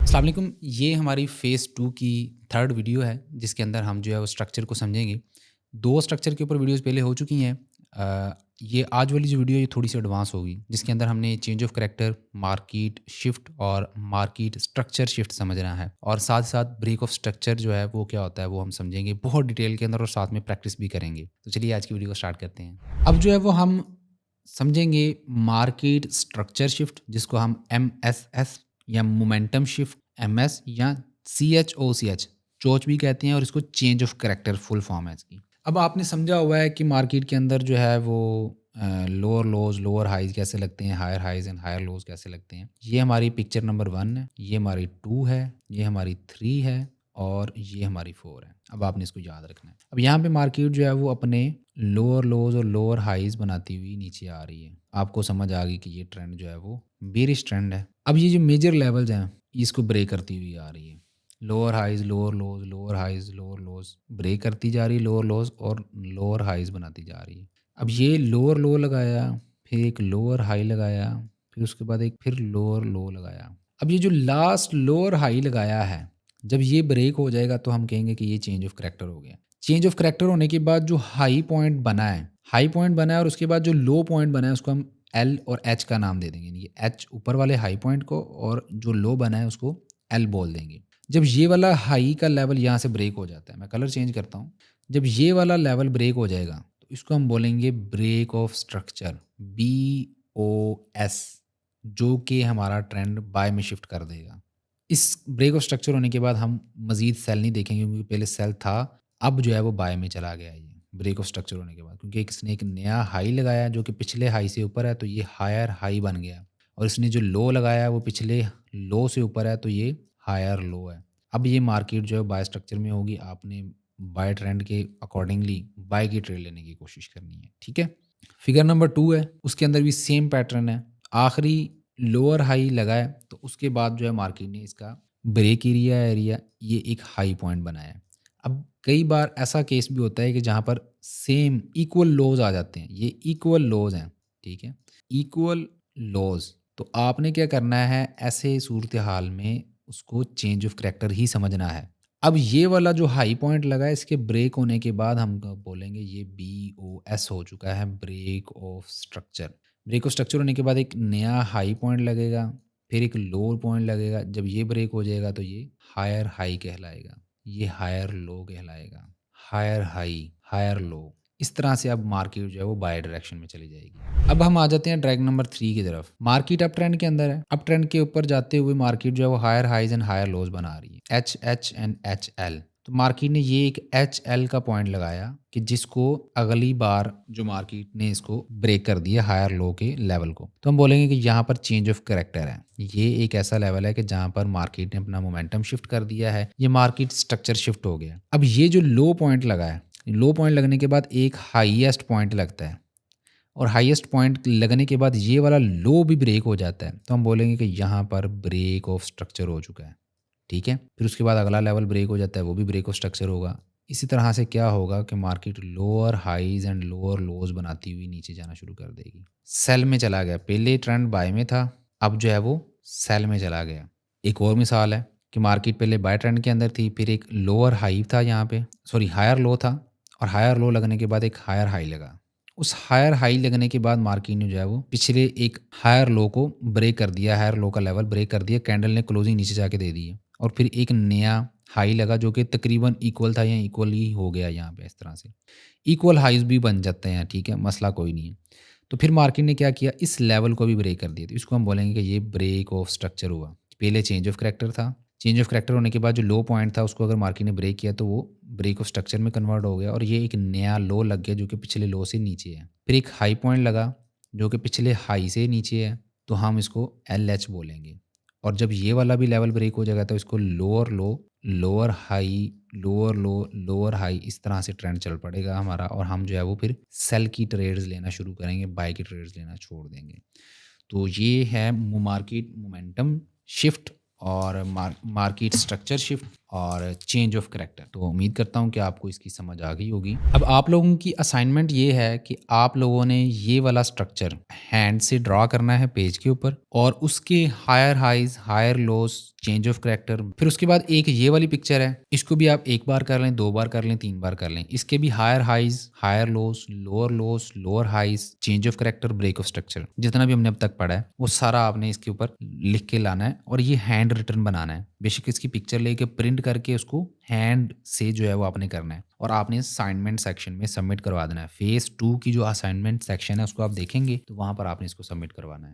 अस्सलाम वालेकुम। ये हमारी फ़ेज़ 2 की थर्ड वीडियो है, जिसके अंदर हम जो है वो स्ट्रक्चर को समझेंगे। 2 स्ट्रक्चर के ऊपर वीडियोज़ पहले हो चुकी हैं। ये आज वाली जो वीडियो है ये थोड़ी-सी एडवांस होगी, जिसके अंदर हमने change of character, market shift और मार्केट स्ट्रक्चर शिफ्ट समझना है। और साथ-साथ ब्रेक ऑफ स्ट्रक्चर जो है वो क्या होता है वो हम समझेंगे बहुत डिटेल के अंदर और साथ में प्रैक्टिस भी करेंगे। तो चलिए आज की वीडियो को स्टार्ट करते हैं। अब जो है वो हम समझेंगे मार्केट स्ट्रक्चर शिफ्ट, जिसको हम एमएसएस या मोमेंटम शिफ्ट एमएस या सीएचओसीएच चोच भी कहते हैं, और इसको change of character full form है इसकी। अब आपने समझा हुआ है कि मार्केट के अंदर जो है वो लोअर लोज लोअर हाइज कैसे लगते हैं, higher highs and higher lows कैसे लगते हैं। ये हमारी पिक्चर नंबर 1 है, ये हमारी 2 है, ये हमारी 3 है और ये हमारी 4 है। अब आपने इसको याद रखना है। अब यहाँ पे मार्केट जो है वो अपने लोअर लोज और लोअर हाइज बनाती हुई नीचे आ रही है। आपको समझ आ गई कि ये ट्रेंड जो है वो बेरिश ट्रेंड है। अब ये जो मेजर लेवल्स हैं इसको ब्रेक करती हुई आ रही है। Lower highs lower lows lower highs lower lows break करती जा रही है, लोअर लोज और लोअर हाइज बनाती जा रही है। अब ये लोअर लो लगाया, फिर एक लोअर हाई लगाया, फिर उसके बाद एक फिर लोअर लो लगाया। अब ये जो लास्ट लोअर हाई लगाया है, जब ये ब्रेक हो जाएगा तो हम कहेंगे कि ये चेंज ऑफ करैक्टर हो गया। चेंज ऑफ करैक्टर होने के बाद जो हाई पॉइंट बना है और उसके बाद जो लो पॉइंट बना है उसको हम एल और एच का नाम दे देंगे। ये एच ऊपर वाले हाई पॉइंट को और जो लो बना है उसको एल बोल देंगे। जब ये वाला हाई का लेवल यहाँ से ब्रेक हो जाता है, मैं कलर चेंज करता हूँ। जब ये वाला लेवल ब्रेक हो जाएगा तो इसको हम बोलेंगे ब्रेक ऑफ स्ट्रक्चर, BOS, जो कि हमारा ट्रेंड बाय में शिफ्ट कर देगा। इस ब्रेक ऑफ स्ट्रक्चर होने के बाद हम मज़ीद सेल नहीं देखेंगे, क्योंकि पहले सेल था, अब जो है वो बाय में चला गया ये ब्रेक ऑफ स्ट्रक्चर होने के बाद, क्योंकि इसने एक नया हाई लगाया जो कि पिछले हाई से ऊपर है, तो ये हायर हाई बन गया। और इसने जो लो लगाया वो पिछले लो से ऊपर है, तो ये हायर लो है। अब ये मार्केट जो है बाय स्ट्रक्चर में होगी। आपने बाय ट्रेंड के अकॉर्डिंगली बाय की ट्रेड लेने की कोशिश करनी है, ठीक है। फिगर नंबर 2 है, उसके अंदर भी सेम पैटर्न है। आखिरी लोअर हाई लगाया तो उसके बाद जो है मार्केट ने इसका ब्रेक एरिया ये एक हाई पॉइंट बनाया। अब कई बार ऐसा केस भी होता है कि जहाँ पर सेम इक्वल लोज आ जाते हैं, ये इक्वल लोज हैं, ठीक है, इक्वल लोज। तो आपने क्या करना है, ऐसे सूरत हाल में उसको चेंज ऑफ करैक्टर ही समझना है। अब ये वाला जो हाई पॉइंट लगा है, इसके ब्रेक होने के बाद हम बोलेंगे ये BOS हो चुका है, break of structure. Break of structure होने के बाद एक नया हाई पॉइंट लगेगा, फिर एक लो पॉइंट लगेगा। जब ये ब्रेक हो जाएगा तो ये हायर हाई कहलाएगा, ये हायर लो कहलाएगा, हायर हाई हायर लो। इस तरह से अब मार्केट जो है वो बाय डायरेक्शन में चली जाएगी। अब हम आ जाते हैं ड्रैग नंबर 3 की तरफ। मार्केट अप ट्रेंड के अंदर है। अप ट्रेंड के ऊपर जाते हुए मार्केट जो है वो higher highs and higher lows बना रही है, HH एंड HL। तो मार्केट ने ये एक HL का पॉइंट लगाया कि जिसको अगली बार जो मार्केट ने इसको ब्रेक कर दिया हायर लो के लेवल को, तो हम बोलेंगे कि यहाँ पर चेंज ऑफ करैक्टर है। ये एक ऐसा लेवल है कि जहाँ पर मार्केट ने अपना मोमेंटम शिफ्ट कर दिया है, ये मार्केट स्ट्रक्चर शिफ्ट हो गया। अब ये जो लो पॉइंट लगा है, लो पॉइंट लगने के बाद एक हाईएस्ट पॉइंट लगता है, और हाईएस्ट पॉइंट लगने के बाद ये वाला लो भी ब्रेक हो जाता है, तो हम बोलेंगे कि यहाँ पर ब्रेक ऑफ स्ट्रक्चर हो चुका है, ठीक है। फिर उसके बाद अगला लेवल ब्रेक हो जाता है, वो भी ब्रेक ऑफ स्ट्रक्चर होगा। इसी तरह से क्या होगा कि market lower highs and lower lows बनाती हुई नीचे जाना शुरू कर देगी। सेल में चला गया, पहले ट्रेंड बाय में था, अब जो है वो सेल में चला गया। एक और मिसाल है कि मार्केट पहले बाय ट्रेंड के अंदर थी, फिर एक लोअर हाई था यहाँ पे, सॉरी हायर लो था, और हायर लो लगने के बाद एक हायर हाई लगा। उस हायर हाई लगने के बाद मार्केट ने जो है वो पिछले एक हायर लो को ब्रेक कर दिया, हायर लो का लेवल ब्रेक कर दिया, कैंडल ने क्लोजिंग नीचे जाके दे दी है, और फिर एक नया हाई लगा जो कि तकरीबन इक्वल था या इक्वल ही हो गया। यहाँ पे इस तरह से इक्वल हाइज भी बन जाते हैं, ठीक है, मसला कोई नहीं है। तो फिर मार्केट ने क्या किया, इस लेवल को भी ब्रेक कर दिया, तो इसको हम बोलेंगे कि ये ब्रेक ऑफ स्ट्रक्चर हुआ। पहले चेंज ऑफ करैक्टर था, चेंज ऑफ करैक्टर होने के बाद जो लो पॉइंट था उसको अगर मार्केट ने ब्रेक किया तो वो ब्रेक ऑफ स्ट्रक्चर में कन्वर्ट हो गया, और ये एक नया लो लग गया जो कि पिछले लो से नीचे है। फिर एक हाई पॉइंट लगा जो कि पिछले हाई से नीचे है, तो हम इसको LH बोलेंगे। और जब ये वाला भी लेवल ब्रेक हो जाएगा तो इसको लोअर लो लोअर हाई लोअर लो लोअर हाई, इस तरह से ट्रेंड चल पड़ेगा हमारा, और हम जो है वो फिर सेल की ट्रेड्स लेना शुरू करेंगे, बाय की ट्रेड्स लेना छोड़ देंगे। तो ये है मार्केट मोमेंटम शिफ्ट और मार्केट स्ट्रक्चर शिफ्ट और चेंज ऑफ करैक्टर। तो उम्मीद करता हूँ कि आपको इसकी समझ आ गई होगी। अब आप लोगों की असाइनमेंट ये है कि आप लोगों ने ये वाला स्ट्रक्चर हैंड से ड्रा करना है पेज के ऊपर, और उसके higher highs, higher lows, change of character. फिर उसके बाद एक ये वाली पिक्चर है, इसको भी आप 1 बार कर लें, 2 बार कर लें, 3 बार कर लें। इसके भी higher highs, higher lows, lower highs, change of character, break of structure, जितना भी हमने अब तक पढ़ा है वो सारा आपने इसके ऊपर लिख के लाना है, और ये हैंड रिटन बनाना है। बेशक इसकी पिक्चर लेके प्रिंट करके उसको हैंड से जो है वो आपने करना है, और आपने असाइनमेंट सेक्शन में सबमिट करवा देना है। फेज़ 2 की जो असाइनमेंट सेक्शन है उसको आप देखेंगे तो वहाँ पर आपने इसको सबमिट करवाना है।